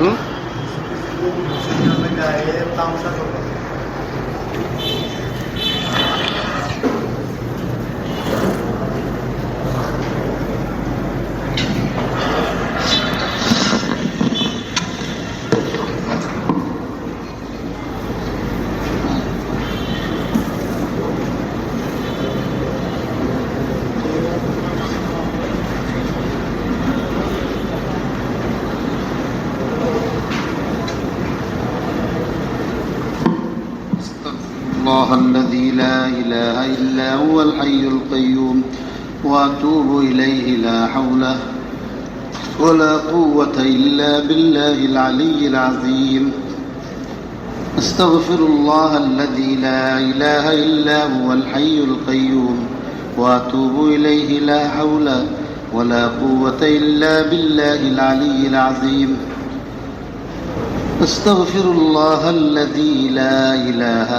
হুম? الله الذي لا إله إلا هو الحي القيوم وأتوب إليه لا حول ولا قوة إلا بالله العلي العظيم أستغفر الله الذي لا إله إلا هو الحي القيوم وأتوب إليه لا حول ولا قوة إلا بالله العلي العظيم أستغفر الله الذي لا إله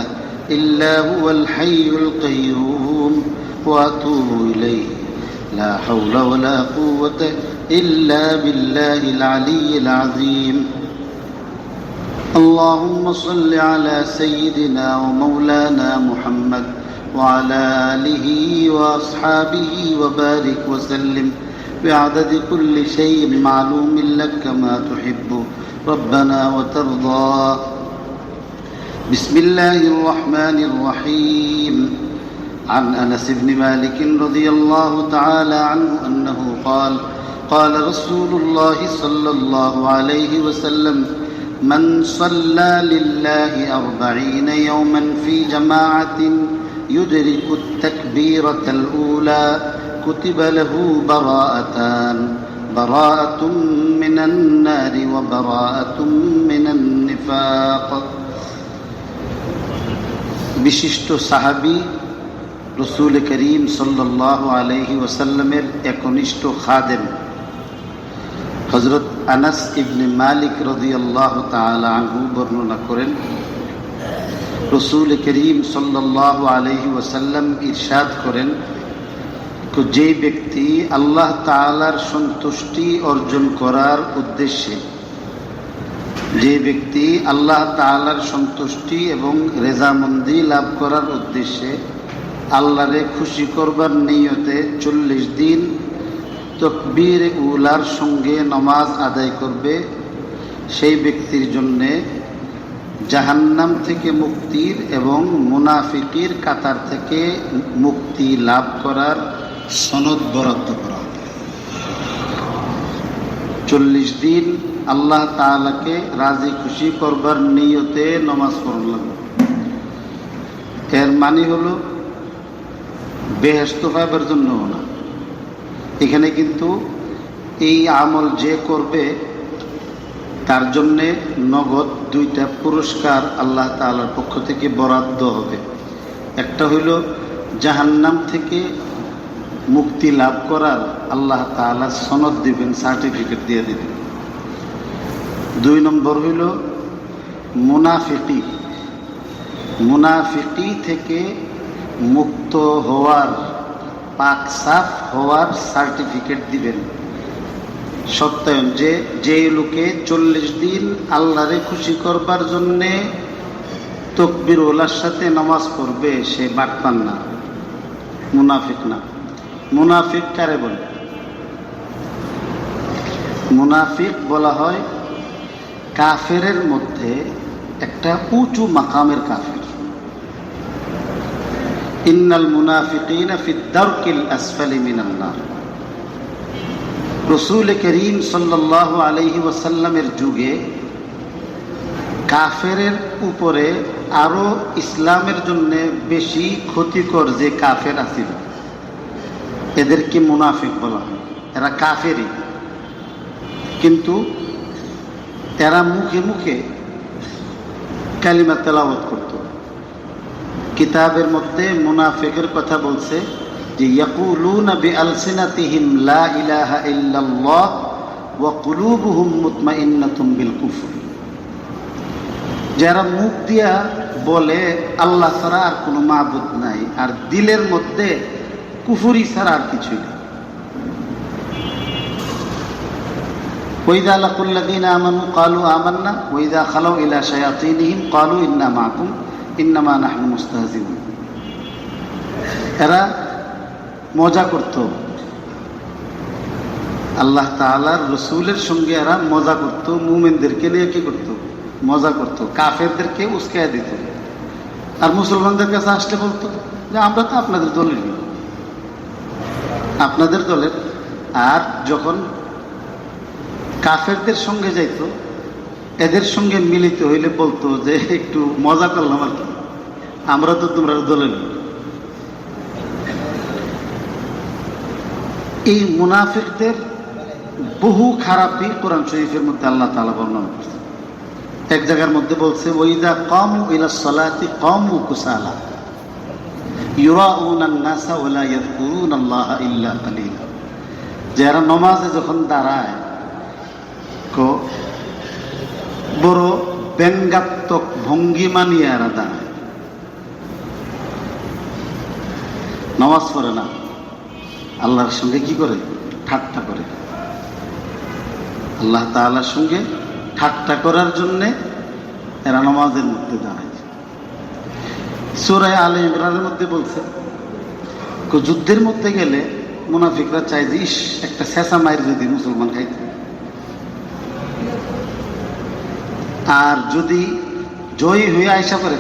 إلا هو الحي القيوم وأتوب إليه لا حول ولا قوة إلا بالله العلي العظيم اللهم صل على سيدنا ومولانا محمد وعلى آله وأصحابه وبارك وسلم بعدد كل شيء معلوم لك كما تحب ربنا وترضى بسم الله الرحمن الرحيم عن أنس بن مالك رضي الله تعالى عنه أنه قال قال رسول الله صلى الله عليه وسلم من صلى لله 40 يوما في جماعة يدرك التكبيرة الأولى كتب له براءتان براءة من النار وبراءة من النفاق বিশিষ্ট সাহাবী রাসূল করিম সাল্লাল্লাহু আলাইহি ওয়াসাল্লামের একনিষ্ঠ খাদেম হযরত আনাস ইবনে মালিক রাদিয়াল্লাহু তাআলা আনহু বর্ণনা করেন রাসূল করিম সাল্লাল্লাহু আলাইহি ওয়াসাল্লাম ইরশাদ করেন যে ব্যক্তি আল্লাহ তাআলার সন্তুষ্টি অর্জন করার উদ্দেশ্যে যে ব্যক্তি আল্লাহ তাআলার সন্তুষ্টি এবং রেজামন্দি লাভ করার উদ্দেশ্যে আল্লাহরে খুশি করবার নিয়তে 40 দিন তাকবীর উলার সঙ্গে নামাজ আদায় করবে সেই ব্যক্তির জন্য জাহান্নাম থেকে মুক্তির এবং মুনাফিকের কাতার থেকে মুক্তি লাভ করার সনদ বরাদ্দ করা হবে। 40 দিন আল্লাহ তাআলাকে রাজি খুশি করবার নিয়তে নামাজ পড়লাম। এর মানে হলো বেহেশত পাবার জন্য না, এখানে কিন্তু এই আমল যে করবে তার জন্যে নগদ 2টা পুরস্কার আল্লাহ তাআলার পক্ষ থেকে বরাদ্দ হবে। একটা হইল জাহান্নাম থেকে মুক্তি লাভ করার আল্লাহ তাআলা সনদ দিবেন, সার্টিফিকেট দিয়ে দিবেন। 2 নম্বর হইল মুনাফিকি থেকে মুক্ত হওয়ার, পাক সাফ হওয়ার সার্টিফিকেট দিবেন, সত্যায়ন যে লোকে 40 দিন আল্লাহরে খুশি করবার জন্যে তাকবীর ওলার সাথে নামাজ পড়বে সে বাটপার না, মুনাফিক না। মুনাফিক কারে বলে? মুনাফিক বলা হয় কাফেরের মধ্যে একটা উঁচু মাকামের কাফের। ইন্নাল মুনাফিকিনা ফিদ দারকিল আসফালি মিনান নার। রাসূল করিম সাল্লাল্লাহু আলাইহি ওয়াসাল্লামের যুগে কাফেরের উপরে আরো ইসলামের জন্য বেশি ক্ষতিকর যে কাফের আছিল এদেরকে মুনাফিক বলা হয়। এরা কাফেরই, কিন্তু এরা মুখে মুখে কালিমা তেলাওয়াত করত। কিতাবের মধ্যে মুনাফিকের কথা বলছে যে ইয়াকুলুনা বিআলসিনাতিহিম লা ইলাহা ইল্লাল্লাহ ওয়া কুলুবুহুম মুতমাইন্নাতুম বিল কুফর। যারা মুখ দিয়া বলে আল্লাহ ছাড়া আর কোনো মাবুদ নাই, আর দিলের মধ্যে কুফরি ছাড়া আর কিছুই নেই। ওয়াইদা লাকুল্লাযীনা আমানু ক্বালু আমান্না ওয়াইদা খালাউ ইলা শায়াতিনহিম ক্বালু ইন্না মাআকুম ইন্নামা নাহনু মুস্তাহজিউন। এরা মজা করত, আল্লাহ তাআলার রাসূলের সঙ্গে এরা মজা করত, মুমিনদেরকে নিয়ে কি করত? মজা করত, কাফেরদেরকে উস্কায়া দিত। আর মুসলমানদের কাছে আসলে বলতো যে আমরা তো আপনাদের দলের, আপনাদের দলের। আর যখন কাফেরদের সঙ্গে যাইতো, এদের সঙ্গে মিলিত হইলে বলতো যে একটু মজা করলাম আর কি, আমরা তো তোমরা দলের। এই মুনাফিকদের বহু খারাপই কোরআন শরীফের মধ্যে আল্লাহ তাআলা বর্ণনা করছে। এক জায়গার মধ্যে বলছে ওয়াইদা কামু ইলাস সালাতি কামু কুসালা ইউরাউনান নাসা ওয়া লা ইয়াযকুরুনাল্লাহা ইল্লা কালিলা। যারা নামাজে যখন দাঁড়ায় বড় ব্যঙ্গাত্মক ভঙ্গিমা নিয়ে এরা দাঁড়ায়, নামাজ পড়ে না, আল্লাহর সঙ্গে কি করে? ঠাট্টা করে। আল্লাহ তাআলার সঙ্গে ঠাট্টা করার জন্যে এরা নামাজের মধ্যে দাঁড়ায়। সূরা আলে ইমরানের মধ্যে বলছে যুদ্ধের মধ্যে গেলে মুনাফিকরা চায় যে ইস একটা ছেঁচা মায়ের যদি মুসলমান খাইত, আর যদি জয়ী হয়ে আয়সা করে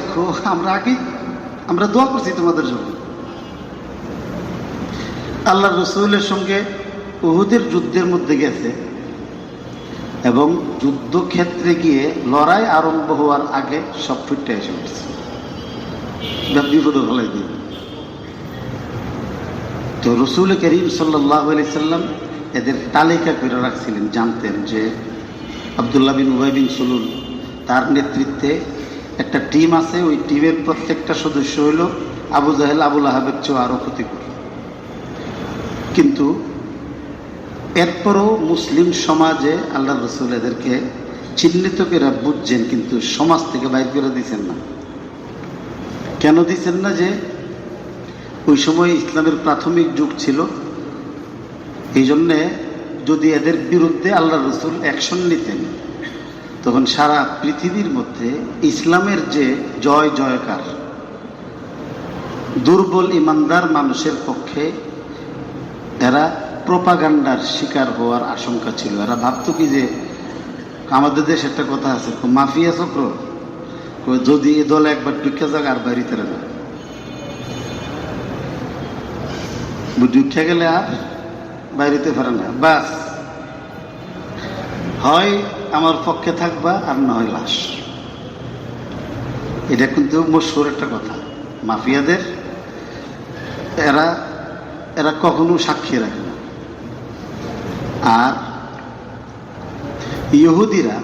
আমরা আগে আমরা দোয়া করছি তোমাদের জন্য। আল্লাহ রাসূলের সঙ্গে উহুদের যুদ্ধের মধ্যে গেছে এবং যুদ্ধক্ষেত্রে গিয়ে লড়াই আরম্ভ হওয়ার আগে সব ফুটে এসে উঠছে, বিপদে ফেলাই দিয়ে। তো রাসূল করিম সাল্লাল্লাহু আলাইহি সাল্লাম এদের তালিকা করে রাখছিলেন, জানতেন যে আব্দুল্লাহ বিন উবাই বিন সুলুল তার নেতৃত্বে একটা টিম আছে, ওই টিমের প্রত্যেকটা সদস্য হইল আবু জাহেল আবু লাহাবের চেয়ে আরো ক্ষতিকর। কিন্তু এরপরও মুসলিম সমাজে আল্লাহ রাসূল এদেরকে চিহ্নিত করে বুঝছেন, কিন্তু সমাজ থেকে বাইর করে দিচ্ছেন না। কেন দিচ্ছেন না? যে ওই সময় ইসলামের প্রাথমিক যুগ ছিল, এই জন্যে যদি এদের বিরুদ্ধে আল্লাহ রাসূল অ্যাকশন নিতেন তখন সারা পৃথিবীর মধ্যে ইসলামের যে জয় জয়কার, দুর্বল ইমানদার মানুষের পক্ষে এরা প্রোপাগান্ডার শিকার হওয়ার আশঙ্কা ছিল। এরা ভাবতো কি যে আমাদের দেশে একটা কথা আছে, মাফিয়া চক্র, যদি এ দল একবার ঢুকে যাক আর বাড়িতে না, ঢুকে গেলে আর বাইরেতে পারে না, বাস হয় আমার পক্ষে থাকবা আর না হয় লাশ। এটা কিন্তু মশহুর একটা কথা। মাফিয়াদের এরা এরা কখনো সাক্ষী রাখে না। আর ইহুদিরা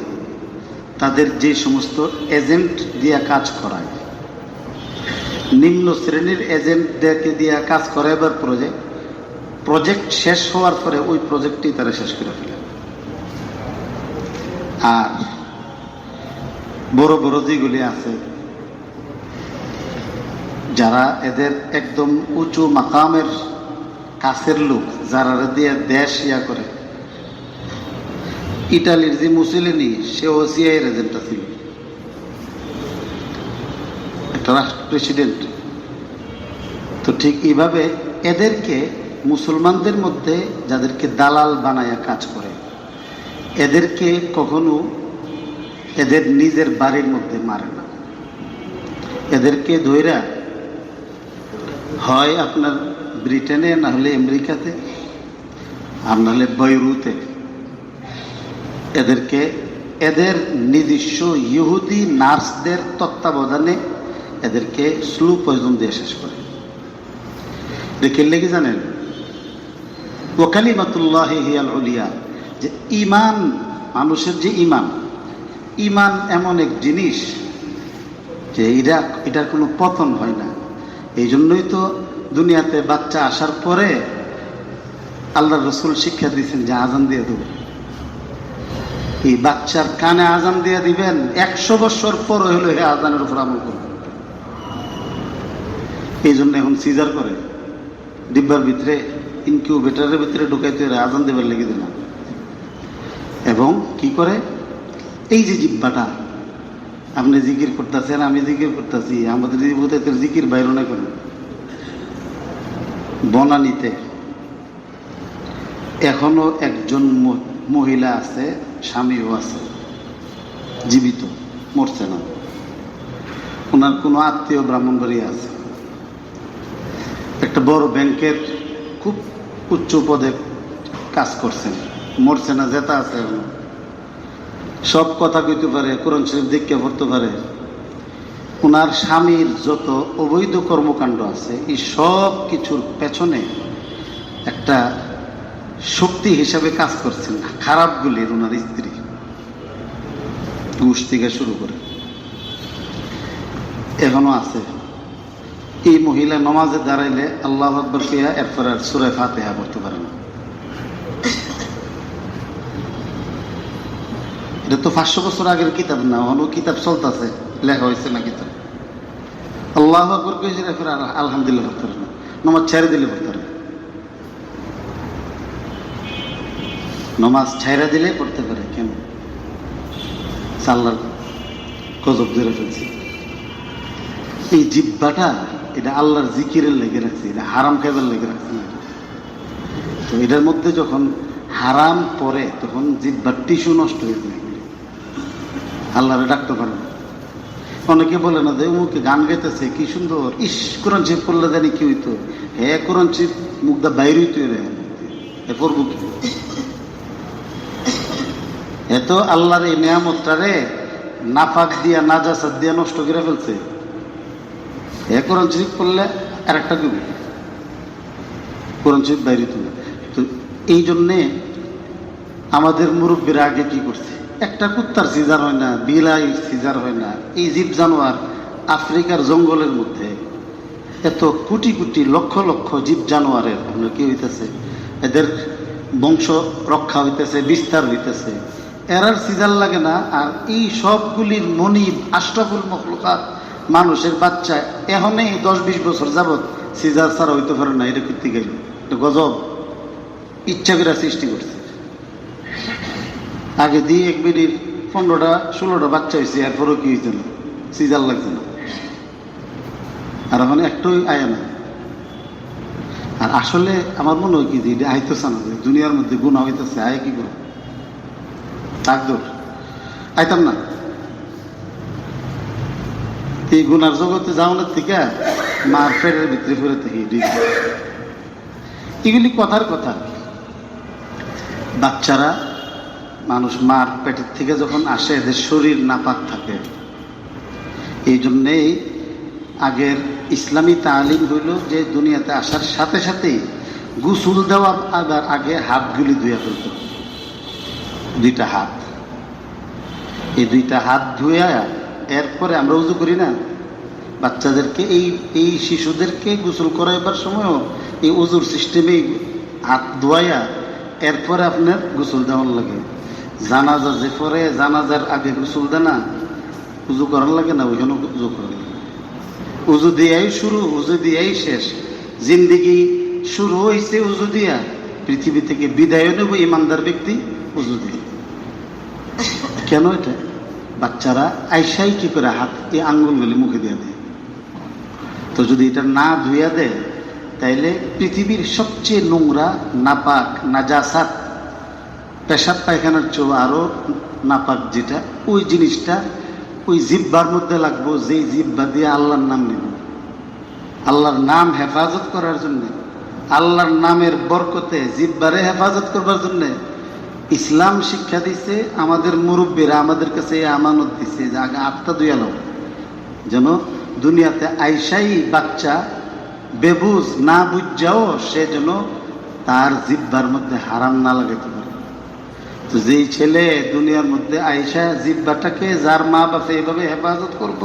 তাদের যে সমস্ত এজেন্ট দিয়া কাজ করায়, নিম্ন শ্রেণীর এজেন্টদেরকে দিয়া কাজ করাইবার প্রজেক্ট শেষ হওয়ার পরে ওই প্রজেক্টটি তারা শেষ করে ফেলে। আর বড় বড় যেগুলি আছে, যারা এদের একদম উঁচু মাকামের কাছের লোক, যারা দিয়ে দেশ ইয়া করে, ইটালির যে মুসলিনি সেও সিআইএর এজেন্ট ছিল, একটা রাষ্ট্র প্রেসিডেন্ট। তো ঠিক এইভাবে এদেরকে মুসলমানদের মধ্যে যাদেরকে দালাল বানায়া কাজ করে, এদেরকে কখনো এদের নিজের বাড়ির মধ্যে মারে না। এদেরকে ধইরা হয় আপনার ব্রিটেনে, না হলে আমেরিকাতে, আর নাহলে বৈরুতে এদেরকে এদের নিজস্ব ইহুদি নার্সদের তত্ত্বাবধানে এদেরকে স্লো পয়জন দিয়ে শেষ করে। দেখে লেগে জানেন ওয়া কালিমাতুল্লাহি হিয়াল উলিয়া, যে ঈমান, মানুষের যে ঈমান এমন এক জিনিস যে এটার কোনো পতন হয় না। এই জন্যই তো দুনিয়াতে বাচ্চা আসার পরে আল্লাহ রাসূল শিক্ষা দিয়েছেন যে আজান দিয়ে দেবেন। এই বাচ্চার কানে আজান দিয়ে দিবেন, 100 বছর পর হইল হে আজানের উপর আমল করবে। এই জন্য এখন সিজার করে ডিব্বার ভিতরে, ইনকিউবেটারের ভিতরে ঢুকাইতে আজান দেবার লেগে দিলাম। এবং কি করে, এই যে জিব্বাটা, আপনি জিকির করতেছেন, আমি জিকির করতেছি, আমাদের জিকির বাইর না করেন বনানীতে এখনো একজন মহিলা আছে, স্বামীও আছে, জীবিত, মরছে না। ওনার কোনো আত্মীয় ব্রাহ্মণবাড়িয়া আছে, একটা বড় ব্যাংকের খুব উচ্চ পদে কাজ করছেন, মরছে না, জেতা আছে এখনো, সব কথা কইতে পারে, কোরআন শরীফ দীক্ষা পড়তে পারে। ওনার স্বামীর যত অবৈধ কর্মকাণ্ড আছে এই সব কিছুর পেছনে একটা শক্তি হিসাবে কাজ করছেন খারাপগুলির ওনার স্ত্রী, ঘুষ থেকে শুরু করে এখনো আছে। এই মহিলা নমাজে দাঁড়াইলে আল্লাহু আকবার কইয়া এরপর আর সূরা ফাতিহা পড়তে পারে না। এটা তো 500 বছর আগের কিতাব না, অন্য কিতাব চলতেছে, লেখা হয়েছে না কিতাব। আল্লাহু আকবার কইছে এরপর আলহামদুলিল্লাহ পড়তে পারে না, নমাজ ছেড়ে দিলে পড়তে পারে, নমাজ ছেড়ে দিলে পড়তে পারে। কেন? আল্লাহর গজব ধরে ফেলছে। এই জিহ্বাটা এটা আল্লাহর জিকিরের লেগে রাখছে, এটা হারাম খাইবার লেগে রাখছে না। তো এটার মধ্যে যখন হারাম পড়ে তখন জিহ্বার টিস্যু নষ্ট হয়ে যায়, আল্লাহরে ডাকতে পারে না। অনেকে বলে না যে মুখে গান গাইতেছে কি সুন্দর, ইস কোরআন শরীফ পড়লে জানি কি হইতো, হ্যাঁ কোরআন শরীফ মুখটা বাইর হইতো, এ পড়বো কি? এত আল্লাহর এই নিয়ামতটারে নাফাক দিয়া নাজাসাত দিয়া নষ্ট করে ফেলছে। এ কোরআন শরীফ পড়লে আর একটা কবি কোরআন শরীফ বাইরে তুলে। তো এই জন্যে আমাদের মুরব্বীরা আগে কি করছে, একটা কুত্তার সিজার হয় না, বিলাই সিজার হয় না, এই জীব জানোয়ার আফ্রিকার জঙ্গলের মধ্যে এত কোটি কোটি লক্ষ লক্ষ জীব জানোয়ারের আপনার কি হইতেছে, এদের বংশ রক্ষা হইতেছে, বিস্তার হইতেছে, এরার সিজার লাগে না। আর এই সবগুলির মনিব আশরাফুল মখলুকাত মানুষের বাচ্চা এখনই 10-20 বছর যাবৎ সিজার ছাড়া হইতে পারে না। এটা করতে গেল এটা গজব, ইচ্ছা করে সৃষ্টি করছে। আগে দিয়ে 1 মিনিট 15টা-16টা বাচ্চা হয়েছে, এরপরও কি হয়েছে না, সিজার লাগছে না। আর এখন একটাই আয় না। আর আসলে আমার মনে হয় কি যে এটা আইতেছে না, দুনিয়ার মধ্যে গুনাহ হইতেছে, আয় কি করবো, তাকদর আইতাম না। এই গুনার জগতে যাওয়ানোর থেকে মার পেটের ভিতরে ফেরে থেকে এগুলি কথার কথা। বাচ্চারা মানুষ মার পেটের থেকে যখন আসে এদের শরীর নাপাক থাকে, এই জন্যেই আগের ইসলামী তালিম হইল যে দুনিয়াতে আসার সাথে সাথেই গোসল দেওয়া আবার আগে হাতগুলি ধুয়ে ফেলত, 2টা হাত, এই 2টা হাত ধুয়ে এরপরে আমরা উজু করি না বাচ্চাদেরকে, এই শিশুদেরকে গোসল করাইবার সময়ও এই উজুর সিস্টেমেই হাত ধোয়াইয়া এরপরে আপনার গোসল দেওয়ার লাগে। জানাজা যে পরে জানাজার আগে গোসল দেয় না, উজু করার লাগে না, ওইখানেও উজু করার লাগে। উজু দিয়াই শুরু, উজু দিয়াই শেষ। জিন্দিগি শুরু হয়েছে উজু দিয়া, পৃথিবী থেকে বিদায় নেব ইমানদার ব্যক্তি উজু দিয়ে। কেন? এটা বাচ্চারা আইসাই কি করে হাত এই আঙ্গুলগুলি মুখে দিয়ে দেয়। তো যদি এটা না ধুইয়া দেয় তাইলে পৃথিবীর সবচেয়ে নোংরা নাপাক নাজাসাত, পেশাব পায়খানার চেয়েও আরো নাপাক যেটা, ওই জিনিসটা ওই জিহ্বার মধ্যে লাগবো, যেই জিহ্বা দিয়ে আল্লাহর নাম নেব, আল্লাহর নাম হেফাজত করার জন্য, আল্লাহর নামের বরকতে জিহ্বারে হেফাজত করবার জন্য ইসলাম শিক্ষা দিছে। আমাদের মুরব্বীরা আমাদের কাছে আমানত দিছে যে আগে আত্মা ধুইয়া নাও, যেন দুনিয়াতে আইসাই বাচ্চা বেবুজ না বুঝাও, সে যেন তার জিহ্বার মধ্যে হারাম না লাগাইতে পারে। তো যেই ছেলে দুনিয়ার মধ্যে আইসা জিহ্বাটাকে যার মা বাপে এভাবে হেফাজত করব,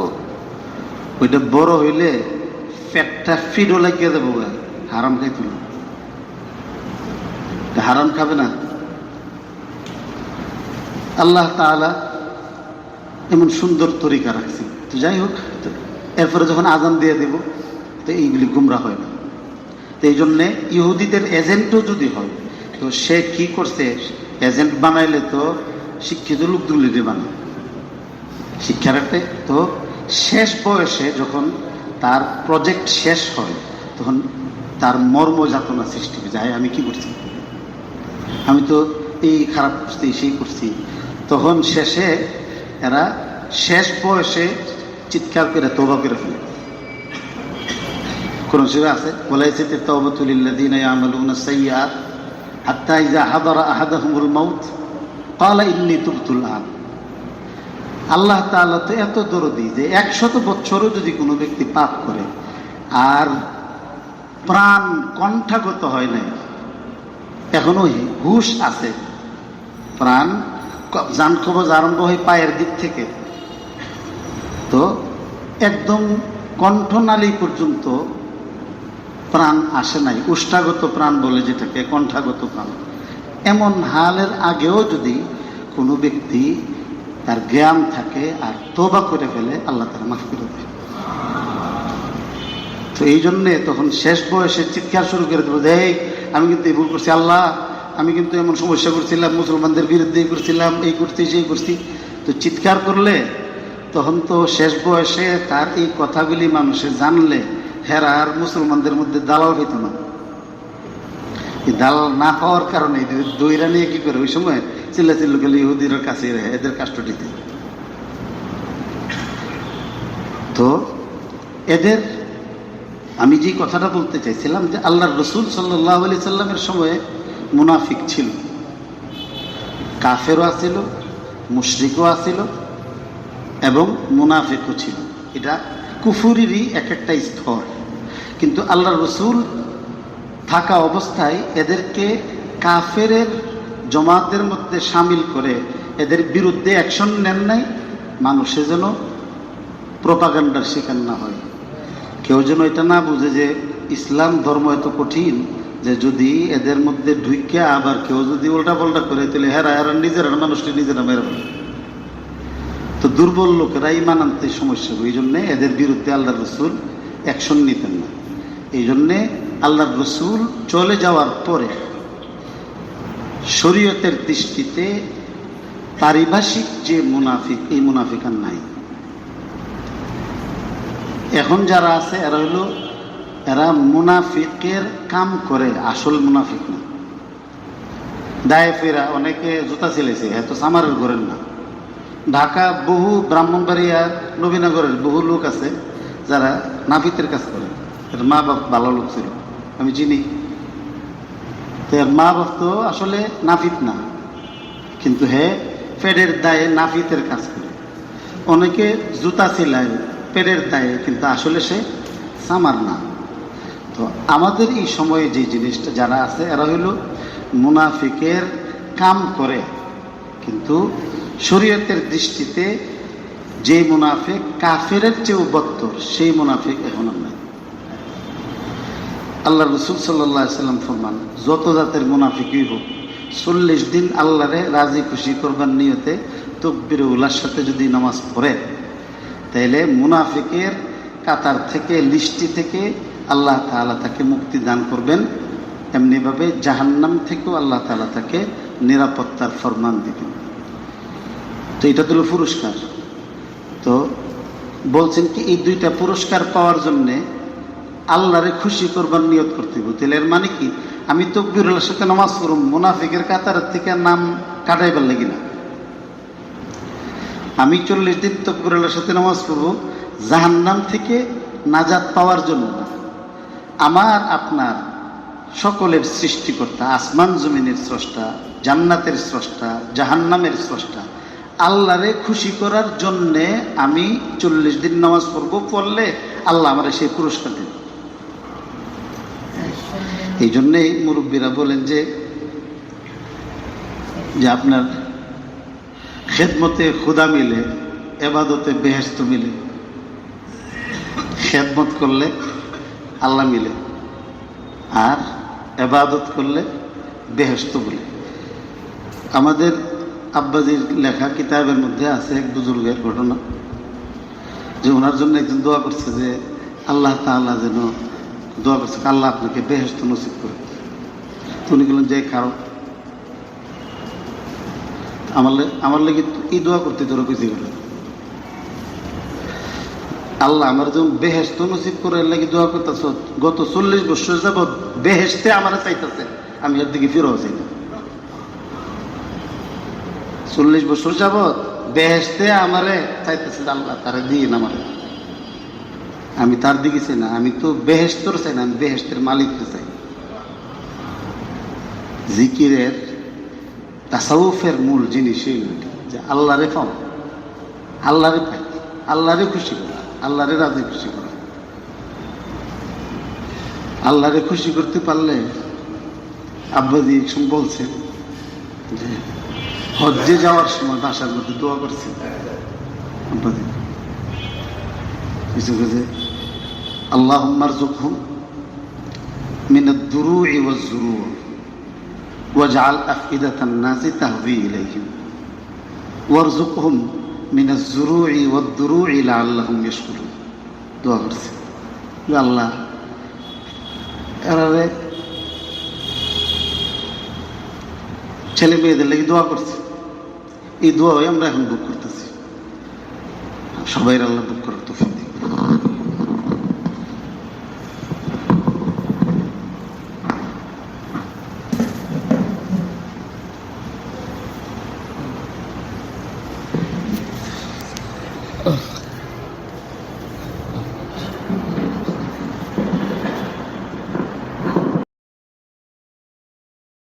ওইটা বড় হইলে পেটটা ফিডও লাগিয়ে দেবো, হারাম খাইতে না, হারাম খাবে না। আল্লাহ তাআলা এমন সুন্দর তরিকা রাখছে। তো যাই হোক, এরপরে যখন আজান দিয়ে দেব তো এইগুলি গুমরা হয় না। তো এই জন্যে ইহুদিদের এজেন্টও যদি হয় তো সে কি করছে, এজেন্ট বানাইলে তো শিক্ষিত লোকগুলি বানায় শিক্ষার্থে। তো শেষ বয়সে যখন তার প্রজেক্ট শেষ হয় তখন তার মর্ম যাতনা সৃষ্টি হয়ে যায়, আমি কি করছি, আমি তো এই খারাপ করছি সেই করছি। তখন শেষে এরা শেষ বয়সে চিৎকার করে তওবা করে ফেলে। কোন সুরা আছে ওয়ালাইসাত তাওবাতু লিল্লাযিনা ইয়ামালুনা সাইয়্যাত হাত্তা ইযা হাদারা আহাদাহুমুল মাউত ক্বালা ইন্নী তুবতুল আন। আল্লাহ তাআলা তো এত দরদি যে 100 বছরও যদি কোনো ব্যক্তি পাপ করে আর প্রাণ কণ্ঠাগত হয় নাই, এখনো হুশ আছে, প্রাণ জান কবজ আরম্ভ হয় পায়ের দিক থেকে, তো একদম কণ্ঠনালী পর্যন্ত প্রাণ আসে নাই, উষ্ঠাগত প্রাণ বলে যেটাকে, কণ্ঠাগত প্রাণ, এমন হালের আগেও যদি কোনো ব্যক্তি তার জ্ঞান থাকে আর তওবা করে ফেলে, আল্লাহ তাআলা মাফ করে দেয়। তো এই জন্যে তখন শেষ বয়সে চিৎকার শুরু করে দেবো যে আমি কিন্তু এই ভুল করছি, আল্লাহ আমি কিন্তু এমন সমস্যা করছিলাম, মুসলমানদের বিরুদ্ধে করছিলাম, এই করছি সেই করছি। তো চিৎকার করলে তখন তো শেষ বয়সে তার এই কথাগুলি মানুষে জানলে হেরা আর মুসলমানদের মধ্যে দালাল হইত না। এই দালাল না হওয়ার কারণে দইরা নিয়ে কি করে ওই সময় চিল্লাচিল্লি গেলে ইহুদির কাছে এদের কাস্টডিতে। তো এদের আমি যে কথাটা বলতে চাইছিলাম যে আল্লাহর রাসূল সাল্লাল্লাহু আলাইহি সাল্লামের সময়ে মুনাফিক ছিল, কাফেরও আছিল, মুশরিকও আছিল এবং মুনাফিকও ছিল। এটা কুফুরিরই এক একটা স্তর। কিন্তু আল্লাহর রাসূল থাকা অবস্থায় এদেরকে কাফেরের জমাতের মধ্যে শামিল করে এদের বিরুদ্ধে অ্যাকশন নেন নাই, মানুষে যেন প্রপাগান্ডার শিকার না হয়। কেউ যেন এটা না বুঝে যে ইসলাম ধর্ম এত কঠিন যে যদি এদের মধ্যে ঢুইকা আবার কেউ যদি উল্টা পাল্টা করে তাহলে হেরা নিজেরা মানুষটি নিজেরা মেরে ফেলে। তো দুর্বল লোকেরা ঈমান আনতে সমস্যা হবে। এই জন্যে এদের বিরুদ্ধে আল্লাহর রাসূল অ্যাকশন নিতেন না। এই জন্যে আল্লাহর রাসূল চলে যাওয়ার পরে শরীয়তের দৃষ্টিতে পারিভাষিক যে মুনাফিক, এই মুনাফিক আর নাই। এখন যারা আছে এরা মুনাফিকের কাম করে, আসল মুনাফিক না। দায়ে ফেরা অনেকে জুতা ছেলেছে, এত সামারের ঘরের না। ঢাকা বহু ব্রাহ্মণবাড়িয়া নবীনগরের বহু লোক আছে যারা নাফিতের কাজ করে। এর মা বাপ ভালো লোক ছিল, আমি চিনি। তো এর মা বাপ তো আসলে নাফিত না, কিন্তু পেটের দায়ে নাফিতের কাজ করে। অনেকে জুতা ছিলায় পেটের দায়ে, কিন্তু আসলে সে সামার না। তো আমাদের এই সময়ে যে জিনিসটা যারা আছে এরা মুনাফিকের কাম করে, কিন্তু শরীয়তের দৃষ্টিতে যে মুনাফিক কাফেরের চেয়েও বদতর, সেই মুনাফিক এখন নাই। আল্লাহ রাসূল সাল্লাল্লাহু আলাইহি সাল্লাম ফরমান, যত জাতের মুনাফিকই হোক 40 দিন আল্লাহরে রাজি খুশি করবার নিয়তে তাকবীরে উলার সাথে যদি নামাজ পড়ে, তাইলে মুনাফিকের কাতার থেকে, লিস্টি থেকে আল্লাহ তাআলা তাকে মুক্তি দান করবেন। এমনিভাবে জাহান্নাম থেকেও আল্লাহ তাআলা তাকে নিরাপত্তার ফরমান দিবেন। তো এটা তো পুরস্কার। তো বলছেন কি এই দুইটা পুরস্কার পাওয়ার জন্যে আল্লাহরে খুশি করবার নিয়ত করতে হবে। তাহলে এর মানে কি, আমি তাকবীরের সাথে নামাজ পড়ব, মুনাফিকের কাতারের থেকে নাম কাটাইবার লাগি না। আমি 40 দিন তাকবীরের সাথে নামাজ পড়ব জাহান্নাম থেকে নাজাত পাওয়ার জন্য না। আমার আপনার সকলের সৃষ্টিকর্তা, আসমান জমিনের স্রষ্টা, জান্নাতের স্রষ্টা, জাহান্নামের স্রষ্টা, আল্লাহরে খুশি করার জন্যে আমি 40 দিন নামাজ পড়ব। পড়লে আল্লাহ আমার সেই পুরস্কার দেন। এই জন্যেই মুরব্বীরা বলেন যে আপনার খেদমতে খুদা মিলে, এবাদতে বেহেশত মিলে। খেদমত করলে আল্লাহ মিলে, আর এবাদত করলে বেহেশত বলে। আমাদের আব্বাজির লেখা কিতাবের মধ্যে আছে এক বুজুর্গের ঘটনা, যে ওনার জন্য একজন দোয়া করছে যে আল্লাহ তাআলা যেন, দোয়া করছে আল্লাহ আপনাকে বেহেশত নসিব করে। তো উনি বললেন যে কারো, আমার লাগে এই দোয়া করতে তোরা কিছু গেল আল্লাহ আমার যেমন বেহেস্ত নসিব করে লাগে দোয়া করতেছ। গত 40 বছর যাবৎ বেহেস্তে আমার চাইতেছে, আমি এর দিকে ফিরেও চাই না। 40 বছর যাবৎ বেহেস্তে আমারে চাইতেছে, আল্লাহ তারা দিন আমারে। আমি তার দিকে চাই না, আমি তো বেহেস্তর চাই না, আমি বেহেস্তের মালিককে চাই। জিকিরের তাসাউফের মূল জিনিস যে আল্লাহরে পাও, আল্লাহরে পাই, আল্লাহরে খুশি করা, আল্লাহরে রাজি খুশি করা। আল্লাহরে খুশি করতে পারলে আব্বাজি বলছেন যে হজ্জে যাওয়ার সময় বাসার মধ্যে দোয়া করছে আব্বাজি কিছু যে আল্লাহুম্মা রযুকহুম মিনাদ দুরুই ওয়াজ জুরুর ওয়াজআল আফইদাতান নাসি তাহবি ইলাইহিম ওয়ারযুকহুম মিনাজ জুরুই ওয়াদ দুরুই লাআল্লাহুম ইয়াশকুরুন। দোয়া করছে আল্লাহ এরারে ছেলে মেয়েদের লাগি দোয়া করছে, এই দোয়াই আমরা এখন বুক করতেছি। সবাই আল্লাহ বুক করার তৌফিক দিন।